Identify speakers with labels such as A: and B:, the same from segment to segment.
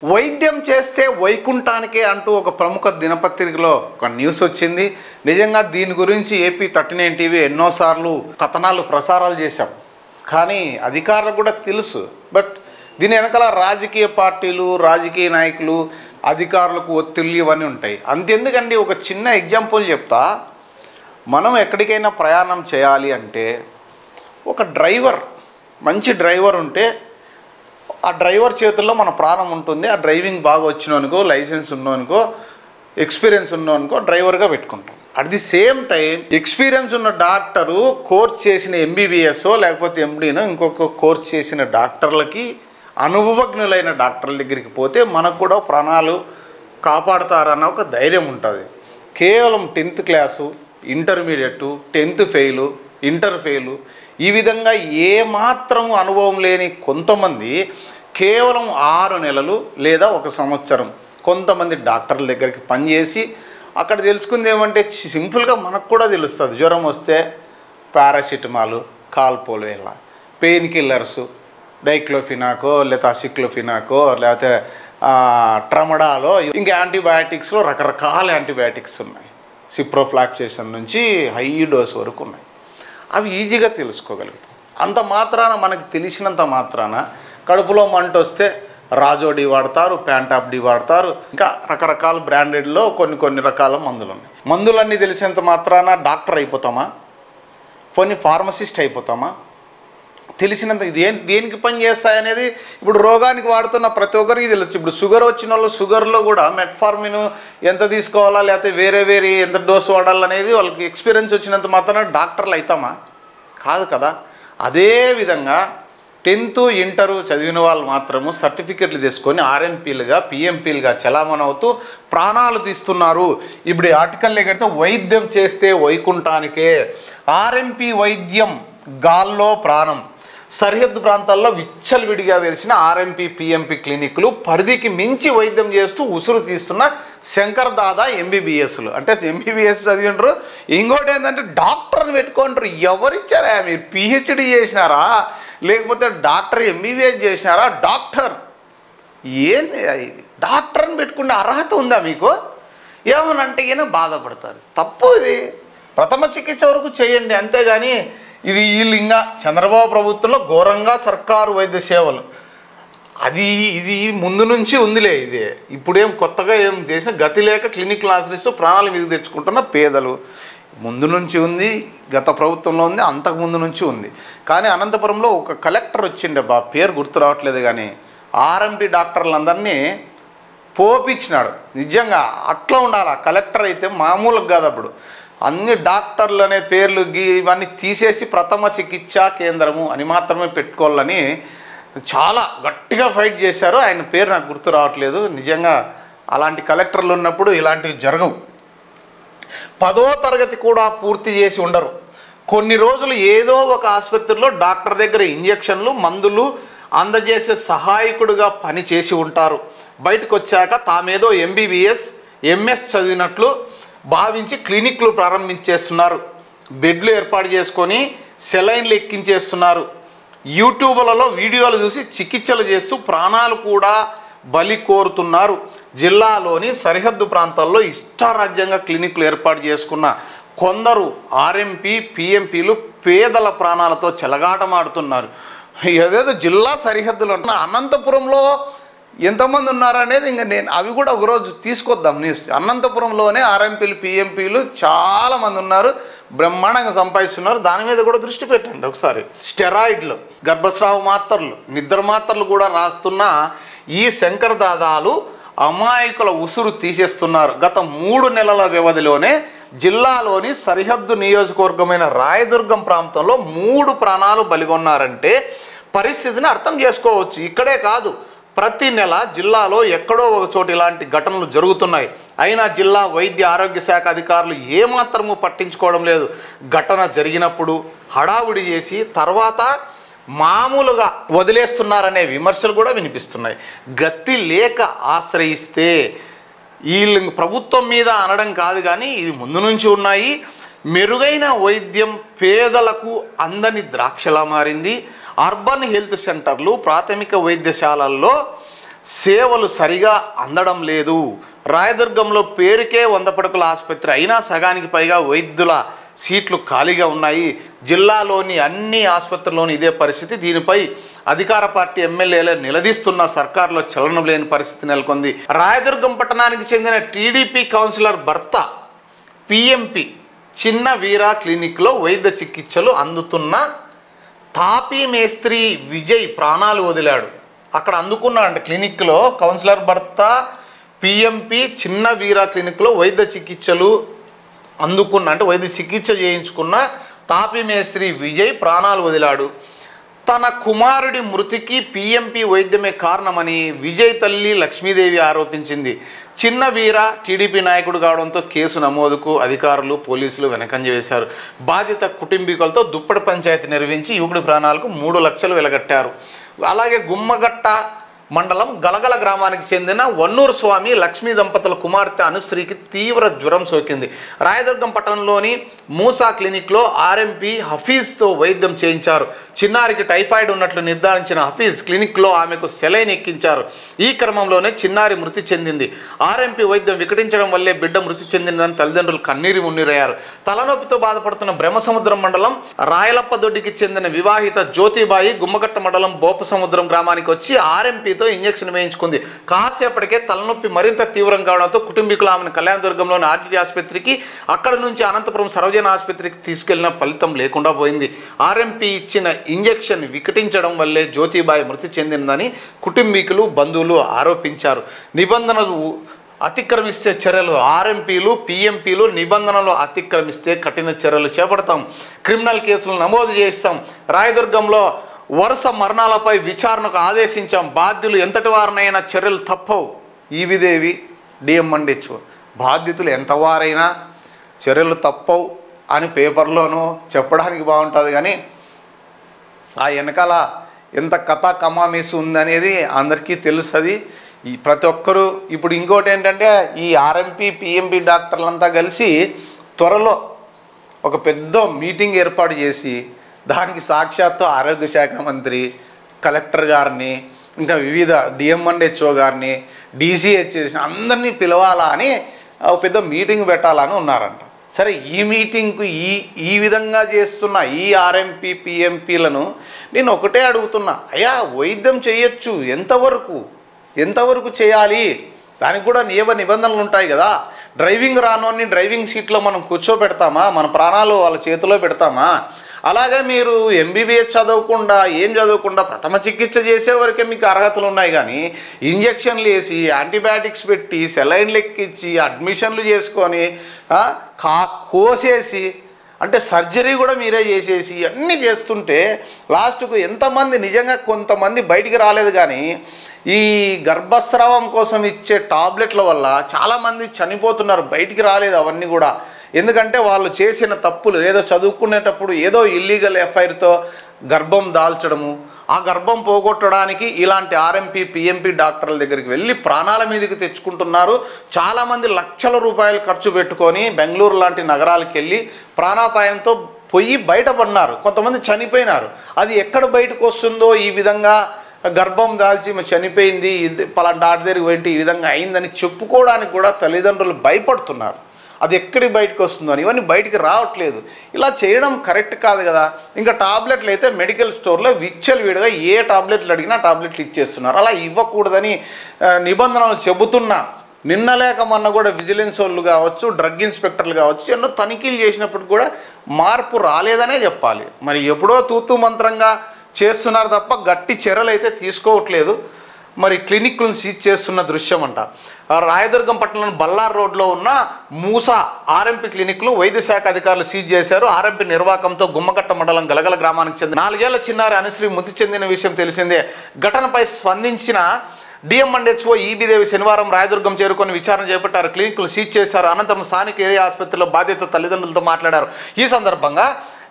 A: వైద్యం చేస్తే వైకుంఠానికే అంటూ ఒక ప్రముఖ దినపత్రికలో ఒక న్యూస్ వచ్చింది. నిజంగా దీని గురించి ఏపీ 39 టీవీ ఎన్నోసార్లు కథనాలు ప్రసారాలు చేశాం. కానీ అధికారులకు కూడా తెలుసు. బట్ దీని వెనకాల రాజకీయ పార్టీలు, రాజకీయ నాయకులు, అధికారులకు ఒత్తిళ్ళు ఇవన్నీ ఉంటాయి. అంతెందుకండి, ఒక చిన్న ఎగ్జాంపుల్ చెప్తా. మనం ఎక్కడికైనా ప్రయాణం చేయాలి అంటే ఒక డ్రైవర్, మంచి డ్రైవర్ ఉంటే ఆ డ్రైవర్ చేతుల్లో మన ప్రాణం ఉంటుంది. ఆ డ్రైవింగ్ బాగా వచ్చినోనుకో, లైసెన్స్ ఉన్నోనుకో, ఎక్స్పీరియన్స్ ఉన్నోనుకో డ్రైవర్గా పెట్టుకుంటాం. At the same time experience ఉన్న డాక్టరు, కోర్స్ చేసిన ఎంబీబీఎస్ఓ లేకపోతే ఎండీనో ఇంకొక కోర్స్ చేసిన డాక్టర్లకి, అనుభవజ్ఞులైన డాక్టర్ల దగ్గరికి పోతే మనకు కూడా ప్రాణాలు కాపాడుతారన్న ఒక ధైర్యం ఉంటుంది. కేవలం 10th class, intermediate, 10th fail, inter fail, ఈ విధంగా ఏమాత్రం అనుభవం లేని కొంతమంది కేవలం 6 నెలలు లేదా 1 సంవత్సరం కొంతమంది డాక్టర్ల దగ్గరికి పనిచేసి అక్కడ తెలుసుకుంది ఏమంటే, సింపుల్గా మనకు కూడా తెలుస్తుంది. జ్వరం వస్తే పారాసిటమాల్, కాల్పోలేలా, పెయిన్ కిల్లర్సు, డైక్లోఫినాకో లేకపోతే అసిక్లోఫినాకో లేకపోతే ట్రమడాలో, ఇంకా యాంటీబయాటిక్స్లో రకరకాల యాంటీబయాటిక్స్ ఉన్నాయి. సిప్రోఫ్లాక్సేషన్ నుంచి హై డోస్ వరకు ఉన్నాయి. అవి ఈజీగా తెలుసుకోగలుగుతాం. అంత మాత్రాన, మనకు తెలిసినంత మాత్రాన కడుపులో మంట వస్తే రాజోడి వాడతారు, ప్యాంటాప్డి వాడతారు, ఇంకా రకరకాల బ్రాండెడ్లో కొన్ని రకాల మందులు ఉన్నాయి. మందులన్నీ తెలిసినంత మాత్రాన డాక్టర్ అయిపోతామా? కొన్ని ఫార్మసిస్ట్ అయిపోతామా? తెలిసినంత ఇది దేనికి పని చేస్తాయనేది ఇప్పుడు రోగానికి వాడుతున్న ప్రతి ఒక్కరికి తెలుసు. ఇప్పుడు షుగర్ వచ్చిన వాళ్ళు షుగర్లో కూడా మెట్ఫార్మిన్ ఎంత తీసుకోవాలా లేకపోతే వేరే ఎంత డోసు వాడాలనేది వాళ్ళకి ఎక్స్పీరియన్స్ వచ్చినంత మాత్రాన డాక్టర్లు అవుతామా? కాదు కదా. అదేవిధంగా 10th, ఇంటర్ చదివిన వాళ్ళు మాత్రము సర్టిఫికెట్లు తీసుకొని ఆర్ఎంపీలుగా, పిఎంపీలుగా చలామణి అవుతూ ప్రాణాలు తీస్తున్నారు. ఇప్పుడు ఆర్టికల్ ఎక్కడితే వైద్యం చేస్తే వైకుంఠానికే, ఆర్ఎంపీ వైద్యం గాల్లో ప్రాణం. సరిహద్దు ప్రాంతాల్లో విచ్చలవిడిగా వెలిసిన ఆర్ఎంపీ, పిఎంపీ క్లినిక్లు పరిధికి మించి వైద్యం చేస్తూ ఉసురు తీస్తున్న శంకర్ దాదా ఎంబీబీఎస్లు. అంటే ఎంబీబీఎస్ చదివిండ్రు, ఇంకోటి ఏంటంటే డాక్టర్ని పెట్టుకుంటారు. ఎవరిచ్చారా? మీరు పిహెచ్డి చేసినారా లేకపోతే డాక్టర్ ఎంబీబీఎస్ చేసినారా? డాక్టర్ ఏంది ఇది? డాక్టర్ని పెట్టుకునే అర్హత ఉందా మీకు? ఏమనంటే ఈయన బాధపడతారు. తప్పు ఇది. ప్రథమ చికిత్స వరకు చేయండి, అంతేగాని ఇది వీళ్ళు ఇంకా చంద్రబాబు ప్రభుత్వంలో ఘోరంగా సర్కారు వైద్య సేవలు ఇది ముందు నుంచి ఉందిలే. ఇది ఇప్పుడేం కొత్తగా ఏం చేసిన గతి లేక క్లినిక్లు ఆశ్రయిస్తూ ప్రాణాల మీద తెచ్చుకుంటున్న పేదలు ముందు నుంచి ఉంది, గత ప్రభుత్వంలో ఉంది, అంతకు ముందు నుంచి ఉంది. కానీ అనంతపురంలో ఒక కలెక్టర్ వచ్చిండే, పేరు గుర్తు రావట్లేదు, కానీ ఆర్ఎంపీ డాక్టర్లందరినీ పోపించినాడు. నిజంగా అట్లా ఉండాలి. ఆ కలెక్టర్ అయితే మామూలుగా కాదు. అప్పుడు అన్ని డాక్టర్లు అనే పేర్లు ఇవన్నీ తీసేసి ప్రథమ చికిత్సా కేంద్రము అని మాత్రమే పెట్టుకోవాలని చాలా గట్టిగా ఫైట్ చేశారు. ఆయన పేరు నాకు గుర్తు రావట్లేదు. నిజంగా అలాంటి కలెక్టర్లు ఉన్నప్పుడు ఇలాంటివి జరగవు. 10వ తరగతి కూడా పూర్తి చేసి ఉండరు. కొన్ని రోజులు ఏదో ఒక ఆసుపత్రిలో డాక్టర్ దగ్గర ఇంజెక్షన్లు, మందులు అందజేసే సహాయకుడిగా పని చేసి ఉంటారు. బయటకు వచ్చాక తామేదో ఎంబీబీఎస్, ఎంఎస్ చదివినట్లు భావించి క్లినిక్లు ప్రారంభించేస్తున్నారు. బెడ్లు ఏర్పాటు చేసుకొని సెలైన్లు ఎక్కించేస్తున్నారు. యూట్యూబ్లలో వీడియోలు చూసి చికిత్సలు చేస్తూ ప్రాణాలు కూడా బలి కోరుతున్నారు. జిల్లాలోని సరిహద్దు ప్రాంతాల్లో ఇష్టారాజ్యంగా క్లినిక్లు ఏర్పాటు చేసుకున్న కొందరు ఆర్ఎంపీ, పిఎంపీలు పేదల ప్రాణాలతో చెలగాటమాడుతున్నారు. ఏదేదో జిల్లా సరిహద్దులు అంటున్నా. అనంతపురంలో ఎంతమంది ఉన్నారనేది ఇంకా అవి కూడా ఒకరోజు తీసుకొద్దాం న్యూస్. అనంతపురంలోనే ఆర్ఎంపీలు, పిఎంపీలు చాలామంది ఉన్నారు, బ్రహ్మాండంగా సంపాదిస్తున్నారు. దాని మీద కూడా దృష్టి పెట్టండి ఒకసారి. స్టెరాయిడ్లు, గర్భస్రావ మాత్రలు, నిద్ర మాత్రలు కూడా రాస్తున్న ఈ శంకర్ దాదాలు అమాయకుల ఉసురు తీసేస్తున్నారు. గత 3 నెలల వ్యవధిలోనే జిల్లాలోని సరిహద్దు నియోజకవర్గమైన రాయదుర్గం ప్రాంతంలో 3 ప్రాణాలు బలిగొన్నారంటే పరిస్థితిని అర్థం చేసుకోవచ్చు. ఇక్కడే కాదు, ప్రతి నెల జిల్లాలో ఎక్కడో ఒక చోట ఇలాంటి ఘటనలు జరుగుతున్నాయి. అయినా జిల్లా వైద్య ఆరోగ్య శాఖ అధికారులు ఏమాత్రము పట్టించుకోవడం లేదు. ఘటన జరిగినప్పుడు హడావుడి చేసి తర్వాత మామూలుగా వదిలేస్తున్నారనే విమర్శలు కూడా వినిపిస్తున్నాయి. గతి లేక ఆశ్రయిస్తే వీళ్ళు ప్రభుత్వం మీద అనడం కాదు, కానీ ఇది ముందు నుంచి ఉన్నాయి. మెరుగైన వైద్యం పేదలకు అందని ద్రాక్షలా మారింది. అర్బన్ హెల్త్ సెంటర్లు, ప్రాథమిక వైద్యశాలల్లో సేవలు సరిగా అందడం లేదు. రాయదుర్గంలో పేరుకే 100 పడకల ఆసుపత్రి అయినా సగానికి పైగా వైద్యుల సీట్లు ఖాళీగా ఉన్నాయి. జిల్లాలోని అన్ని ఆసుపత్రుల్లోని ఇదే పరిస్థితి. దీనిపై అధికార పార్టీ ఎమ్మెల్యేలే నిలదీస్తున్న సర్కారులో చలనం లేని పరిస్థితి నెలకొంది. రాయదుర్గం పట్టణానికి చెందిన టీడీపీ కౌన్సిలర్ భర్త పిఎంపి చిన్న వీరా క్లినిక్లో వైద్య చికిత్సలు అందుతున్న తాపీ మేస్త్రి విజయ్ ప్రాణాలు వదిలాడు. అక్కడ అందుకున్నాడంట క్లినిక్లో. కౌన్సిలర్ భర్త పిఎంపి చిన్న వీరా క్లినిక్లో వైద్య చికిత్సలు అందుకున్న అంటే వైద్య చికిత్స చేయించుకున్న తాపీ మేస్త్రి విజయ్ ప్రాణాలు వదిలాడు. తన కుమారుడి మృతికి పిఎంపి వైద్యమే కారణమని విజయ్ తల్లి లక్ష్మీదేవి ఆరోపించింది. చిన్న వీర టీడీపీ నాయకుడు కావడంతో కేసు నమోదుకు అధికారులు పోలీసులు వెనకంజ వేశారు. బాధిత కుటుంబీకులతో దుప్పటి పంచాయతీ నిర్వహించి యువకుడి ప్రాణాలకు 3 లక్షలు వెలగట్టారు. అలాగే గుమ్మగట్ట మండలం గలగల గ్రామానికి చెందిన వన్నూరు స్వామి లక్ష్మీ దంపతుల కుమార్తె అనుశ్రీకి తీవ్ర జ్వరం సోకింది. రాయదుర్గం పట్టణంలోని మూసా క్లినిక్లో ఆర్ఎంపీ హఫీజ్తో వైద్యం చేయించారు. చిన్నారికి టైఫాయిడ్ ఉన్నట్లు నిర్ధారించిన హఫీజ్ క్లినిక్లో ఆమెకు సెలైన్ ఎక్కించారు. ఈ క్రమంలోనే చిన్నారి మృతి చెందింది. ఆర్ఎంపీ వైద్యం వికటించడం వల్లే బిడ్డ మృతి చెందిందని తల్లిదండ్రులు కన్నీరు మున్నీరయ్యారు. తలనొప్పితో బాధపడుతున్న బ్రహ్మసముద్రం మండలం రాయలప్పదొడ్డికి చెందిన వివాహిత జ్యోతిబాయి గుమ్మగట్ట మండలం బోపసముద్రం గ్రామానికి వచ్చి ఆర్ఎంపీ ఇంజెక్షన్ వేయించుకుంది. కాసేపటికే తలనొప్పి మరింత తీవ్రం కావడంతో కుటుంబీకులు ఆమెను కళ్యాణదుర్గంలోని ఆర్టీటీ ఆసుపత్రికి, అక్కడి నుంచి అనంతపురం సర్వజన ఆసుపత్రికి తీసుకెళ్లిన ఫలితం లేకుండా పోయింది. ఆర్ఎంపీ ఇచ్చిన ఇంజెక్షన్ వికటించడం వల్లే జ్యోతిబాయి మృతి చెందిందని కుటుంబీకులు బంధువులు ఆరోపించారు. నిబంధనలు అతిక్రమిస్తే చర్యలు. ఆర్ఎంపీలు పిఎంపీలు నిబంధనలు అతిక్రమిస్తే కఠిన చర్యలు చేపడతాం, క్రిమినల్ కేసులు నమోదు చేస్తాం. రాయదుర్గంలో వరుస మరణాలపై విచారణకు ఆదేశించాం. బాధ్యులు ఎంతటి వారినైనా చర్యలు తప్పవు. ఈవిదేవి డిఎంఎన్హెచ్ఓ బాధ్యతలు ఎంతవారైనా చర్యలు తప్పవు అని పేపర్లోనూ చెప్పడానికి బాగుంటుంది, కానీ ఆ వెనకాల ఎంత కథా కమామీసు ఉందనేది అందరికీ తెలుస్తుంది. ఈ ప్రతి ఒక్కరూ ఇప్పుడు ఇంకోటి ఏంటంటే ఈ ఆర్ఎంపీ పిఎంపీ డాక్టర్లంతా కలిసి త్వరలో ఒక పెద్ద మీటింగ్ ఏర్పాటు చేసి దానికి సాక్షాత్తు ఆరోగ్య శాఖ మంత్రి, కలెక్టర్ గారిని, ఇంకా వివిధ డిఎంఎన్హెచ్ఓ గారిని, డీసీహెచ్ఎస్ అందరినీ పిలవాలా అని ఒక పెద్ద మీటింగ్ పెట్టాలని ఉన్నారంట. సరే, ఈ మీటింగ్కు ఈ విధంగా చేస్తున్న ఈ ఆర్ఎంపీ పిఎంపీలను నేను ఒకటే అడుగుతున్నా, అయ్యా వైద్యం చేయొచ్చు, ఎంతవరకు చేయాలి? దానికి కూడా నియమ నిబంధనలు ఉంటాయి కదా. డ్రైవింగ్ రానోని డ్రైవింగ్ సీట్లో మనం కూర్చోబెడతామా? మన ప్రాణాలు వాళ్ళ చేతిలో పెడతామా? అలాగే మీరు ఎంబీబీఎస్ చదవకుండా ప్రథమ చికిత్స చేసే వరకే మీకు అర్హతలు ఉన్నాయి, కానీ ఇంజక్షన్లు వేసి యాంటీబయాటిక్స్ పెట్టి సెలైన్లు ఎక్కించి అడ్మిషన్లు చేసుకొని కోసేసి అంటే సర్జరీ కూడా మీరే చేసేసి అన్నీ చేస్తుంటే లాస్ట్కు ఎంతమంది నిజంగా కొంతమంది బయటికి రాలేదు, కానీ ఈ గర్భస్రావం కోసం ఇచ్చే టాబ్లెట్ల వల్ల చాలామంది చనిపోతున్నారు. బయటికి రాలేదు అవన్నీ కూడా. ఎందుకంటే వాళ్ళు చేసిన తప్పులు, ఏదో చదువుకునేటప్పుడు ఏదో ఇల్లీగల్ ఎఫ్ఐఆర్తో గర్భం దాల్చడము, ఆ గర్భం పోగొట్టడానికి ఇలాంటి ఆర్ఎంపీ పిఎంపీ డాక్టర్ల దగ్గరికి వెళ్ళి ప్రాణాల మీదకి తెచ్చుకుంటున్నారు. చాలామంది లక్షల రూపాయలు ఖర్చు పెట్టుకొని బెంగళూరు లాంటి నగరాలకు వెళ్ళి ప్రాణాపాయంతో పోయి బయటపడినారు. కొంతమంది చనిపోయినారు. అది ఎక్కడ బయటకు వస్తుందో, ఈ విధంగా గర్భం దాల్చి చనిపోయింది పలానా డాక్టర్ దగ్గరికి వెళ్ళి ఈ విధంగా అయిందని చెప్పుకోవడానికి కూడా తల్లిదండ్రులు భయపడుతున్నారు. అది ఎక్కడికి బయటకు వస్తుందో అని ఇవన్నీ బయటికి రావట్లేదు. ఇలా చేయడం కరెక్ట్ కాదు కదా. ఇంకా టాబ్లెట్లు అయితే మెడికల్ స్టోర్లో విచ్చలవిడిగా ఏ టాబ్లెట్లు అడిగినా టాబ్లెట్లు ఇచ్చేస్తున్నారు. అలా ఇవ్వకూడదని నిబంధనలు చెబుతున్నా నిన్న లేక మొన్న కూడా విజిలెన్స్ వాళ్ళు కావచ్చు, డ్రగ్ ఇన్స్పెక్టర్లు కావచ్చు, ఎన్నో తనిఖీలు చేసినప్పుడు కూడా మార్పు రాలేదనే చెప్పాలి. మరి ఎప్పుడో తూతూ మంత్రంగా చేస్తున్నారు తప్ప గట్టి చర్యలు అయితే తీసుకోవట్లేదు. మరి క్లినిక్లను సీజ్ చేస్తున్న దృశ్యం అంట. రాయదుర్గం పట్టణంలోని బల్లార్ రోడ్లో ఉన్న మూసా ఆర్ఎంపీ క్లినిక్లు వైద్య శాఖ అధికారులు సీజ్ చేశారు. ఆర్ఎంపీ నిర్వాకంతో గుమ్మగట్ట మండలం గలగల గ్రామానికి చెందిన 4 ఏళ్ల చిన్నారి అనుశ్రీ మృతి చెందిన విషయం తెలిసిందే. ఘటనపై స్పందించిన డిఎంఎన్హెచ్ఓ ఈబీదేవి శనివారం రాయదుర్గం చేరుకొని విచారణ చేపట్టారు. క్లినిక్లు సీజ్ చేశారు. అనంతరం స్థానిక ఏరియా ఆసుపత్రిలో బాధిత తల్లిదండ్రులతో మాట్లాడారు. ఈ సందర్భంగా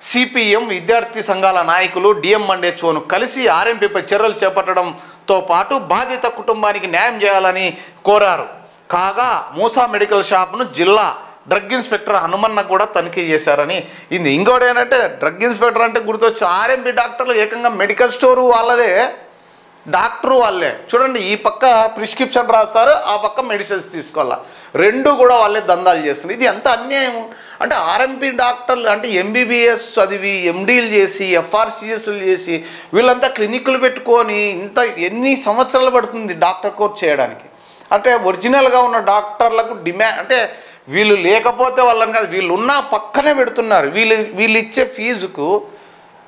A: సిపిఎం విద్యార్థి సంఘాల నాయకులు డిఎంఎన్హెచ్ఓను కలిసి ఆర్ఎంపీపై చర్యలు చేపట్టడంతో పాటు బాధిత కుటుంబానికి న్యాయం చేయాలని కోరారు. కాగా మూసా మెడికల్ షాప్ను జిల్లా డ్రగ్ ఇన్స్పెక్టర్ హనుమన్న కూడా తనిఖీ చేశారని ఇది. ఇంకోటి ఏంటంటే డ్రగ్ ఇన్స్పెక్టర్ అంటే గుర్తొచ్చి ఆర్ఎంపీ డాక్టర్లు ఏకంగా మెడికల్ స్టోరు వాళ్ళదే డాక్టర్ వాళ్ళే చూడండి, ఈ పక్క ప్రిస్క్రిప్షన్ రాస్తారు, ఆ పక్క మెడిసిన్స్ తీసుకోవాలా, రెండు కూడా వాళ్ళే దందాలు చేస్తున్నారు. ఇది ఎంత అన్యాయం అంటే ఆర్ఎంపీ డాక్టర్లు అంటే ఎంబీబీఎస్ చదివి ఎండీలు చేసి ఎఫ్ఆర్సిఎస్లు చేసి వీళ్ళంతా క్లినిక్లు పెట్టుకొని ఇంత ఎన్ని సంవత్సరాలు పడుతుంది డాక్టర్ కోర్స్ చేయడానికి. అంటే ఒరిజినల్గా ఉన్న డాక్టర్లకు డిమాండ్ అంటే వీళ్ళు లేకపోతే వాళ్ళని కాదు, వీళ్ళు ఉన్న పక్కనే పెడుతున్నారు. వీళ్ళు ఇచ్చే ఫీజుకు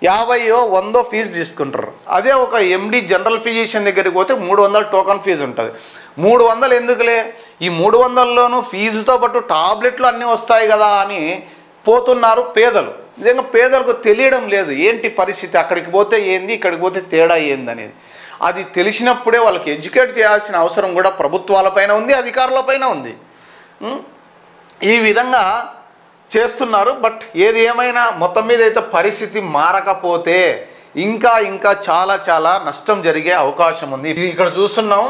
A: 50 100 ఫీజు తీసుకుంటారు. అదే ఒక ఎండి జనరల్ ఫిజిషియన్ దగ్గరికి పోతే 300 టోకన్ ఫీజు ఉంటుంది. 300 ఎందుకులే, ఈ 300లోనూ ఫీజుతో పాటు టాబ్లెట్లు అన్నీ వస్తాయి కదా అని పోతున్నారు పేదలు. నిజంగా పేదలకు తెలియడం లేదు ఏంటి పరిస్థితి, అక్కడికి పోతే ఏంది ఇక్కడికి పోతే తేడా ఏంది అనేది. అది తెలిసినప్పుడే వాళ్ళకి ఎడ్యుకేట్ చేయాల్సిన అవసరం కూడా ప్రభుత్వాలపైన ఉంది, అధికారులపైన ఉంది. ఈ విధంగా చేస్తున్నారు. బట్ ఏది ఏమైనా మొత్తం మీద అయితే పరిస్థితి మారకపోతే ఇంకా చాలా నష్టం జరిగే అవకాశం ఉంది. ఇక్కడ చూస్తున్నాం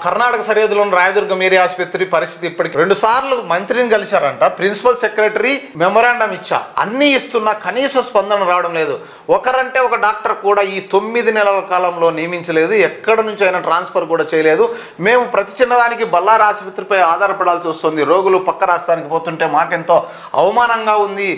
A: కర్ణాటక సరిహద్దులోని రాయదుర్గం ఏరియా ఆసుపత్రి పరిస్థితి ఇప్పటికి 2 సార్లు మంత్రిని కలిశారంట. ప్రిన్సిపల్ సెక్రటరీ మెమొరాండం ఇచ్చా, అన్నీ ఇస్తున్నా కనీస స్పందన రావడం లేదు. ఒకరంటే ఒక డాక్టర్ కూడా ఈ 9 నెలల కాలంలో నియమించలేదు, ఎక్కడి నుంచి అయినా ట్రాన్స్ఫర్ కూడా చేయలేదు. మేము ప్రతి చిన్నదానికి బళ్ళారి ఆసుపత్రిపై ఆధారపడాల్సి వస్తుంది, రోగులు పక్క రాష్ట్రానికి పోతుంటే మాకెంతో అవమానంగా ఉంది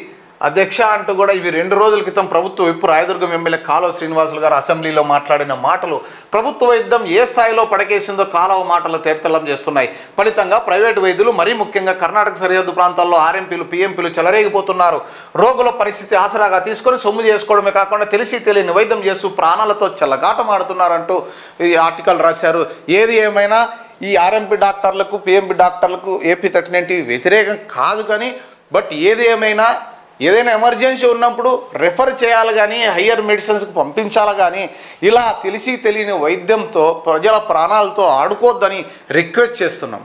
A: అధ్యక్ష అంటూ కూడా ఇవి 2 రోజుల క్రితం ప్రభుత్వ విప్ రాయదుర్గం ఎమ్మెల్యే కాలువ శ్రీనివాసులు గారు అసెంబ్లీలో మాట్లాడిన మాటలు ప్రభుత్వ వైద్యం ఏ స్థాయిలో పడకేసిందో కాలువ మాటలు తేటతెల్లం చేస్తున్నాయి. ఫలితంగా ప్రైవేటు వైద్యులు మరీ ముఖ్యంగా కర్ణాటక సరిహద్దు ప్రాంతాల్లో ఆర్ఎంపీలు పిఎంపీలు చెలరేగిపోతున్నారు. రోగుల పరిస్థితి ఆసరాగా తీసుకొని సొమ్ము చేసుకోవడమే కాకుండా తెలిసి తెలియని వైద్యం చేస్తూ ప్రాణాలతో చెల్లగాటమాడుతున్నారంటూ ఈ ఆర్టికల్ రాశారు. ఏది ఏమైనా ఈ ఆర్ఎంపీ డాక్టర్లకు పిఎంపీ డాక్టర్లకు ఏపీ 39 వ్యతిరేకం కాదు, కానీ బట్ ఏది ఏమైనా ఏదైనా ఎమర్జెన్సీ ఉన్నప్పుడు రెఫర్ చేయాలి కానీ హయ్యర్ మెడిసిన్స్కి పంపించాలి కానీ ఇలా తెలిసి తెలియని వైద్యంతో ప్రజల ప్రాణాలతో ఆడుకోవద్దని రిక్వెస్ట్ చేస్తున్నాం.